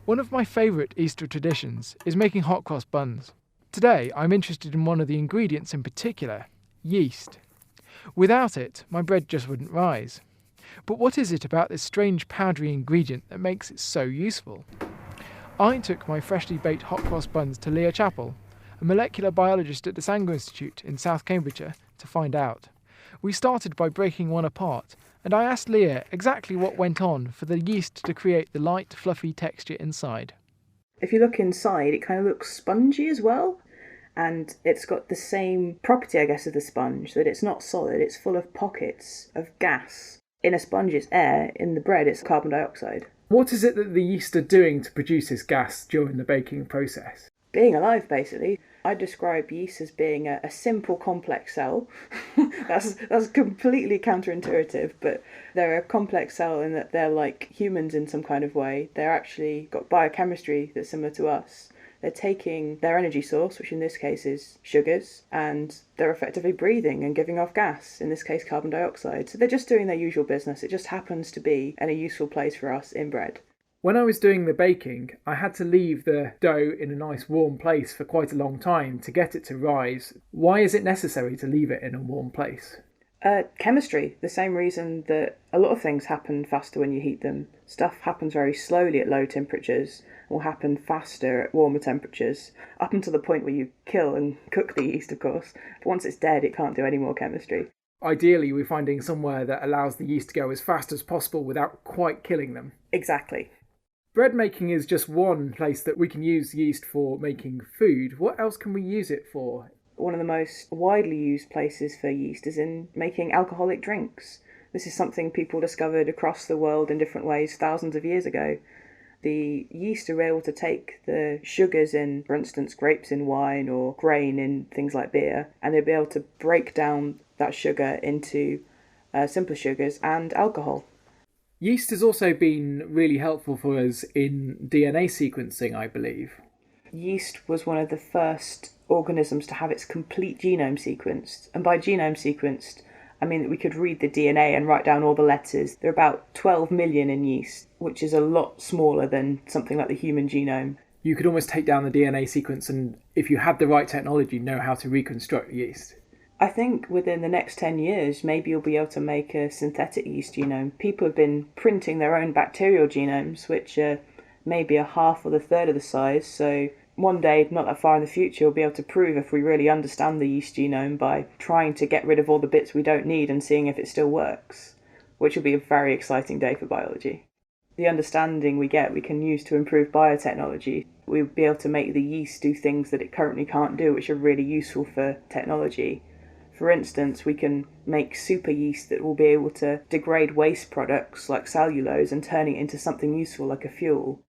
One of my favourite Easter traditions is making hot cross buns. Today I'm interested in one of the ingredients in particular, yeast. Without it, my bread just wouldn't rise. But what is it about this strange powdery ingredient that makes it so useful? I took my freshly baked hot cross buns to Leah Chappell, a molecular biologist at the Sanger Institute in South Cambridgeshire, to find out. We started by breaking one apart, and I asked Leah exactly what went on for the yeast to create the light, fluffy texture inside. If you look inside, it kind of looks spongy as well. And it's got the same property, I guess, of the sponge, that it's not solid, it's full of pockets of gas. In a sponge, it's air. In the bread, it's carbon dioxide. What is it that the yeast are doing to produce this gas during the baking process? Being alive, basically. I describe yeast as being a simple, complex cell. that's completely counterintuitive, but they're a complex cell in that they're like humans in some kind of way. They're actually got biochemistry that's similar to us. They're taking their energy source, which in this case is sugars, and they're effectively breathing and giving off gas, in this case carbon dioxide. So they're just doing their usual business. It just happens to be in a useful place for us in bread. When I was doing the baking, I had to leave the dough in a nice warm place for quite a long time to get it to rise. Why is it necessary to leave it in a warm place? Chemistry, the same reason that a lot of things happen faster when you heat them. Stuff happens very slowly at low temperatures, will happen faster at warmer temperatures, up until the point where you kill and cook the yeast, of course. But once it's dead, it can't do any more chemistry. Ideally, we're finding somewhere that allows the yeast to go as fast as possible without quite killing them. Exactly. Bread making is just one place that we can use yeast for making food. What else can we use it for? One of the most widely used places for yeast is in making alcoholic drinks. This is something people discovered across the world in different ways thousands of years ago. The yeast are able to take the sugars in, for instance, grapes in wine or grain in things like beer, and they'll be able to break down that sugar into simpler sugars and alcohol. Yeast has also been really helpful for us in DNA sequencing, I believe. Yeast was one of the first organisms to have its complete genome sequenced. And by genome sequenced, I mean that we could read the DNA and write down all the letters. There are about 12 million in yeast, which is a lot smaller than something like the human genome. You could almost take down the DNA sequence and, if you had the right technology, know how to reconstruct yeast. I think within the next 10 years, maybe you'll be able to make a synthetic yeast genome. People have been printing their own bacterial genomes, which are maybe a half or a third of the size. So one day, not that far in the future, we'll be able to prove if we really understand the yeast genome by trying to get rid of all the bits we don't need and seeing if it still works, which will be a very exciting day for biology. The understanding we get, we can use to improve biotechnology. We'll be able to make the yeast do things that it currently can't do, which are really useful for technology. For instance, we can make super yeast that will be able to degrade waste products like cellulose and turn it into something useful like a fuel.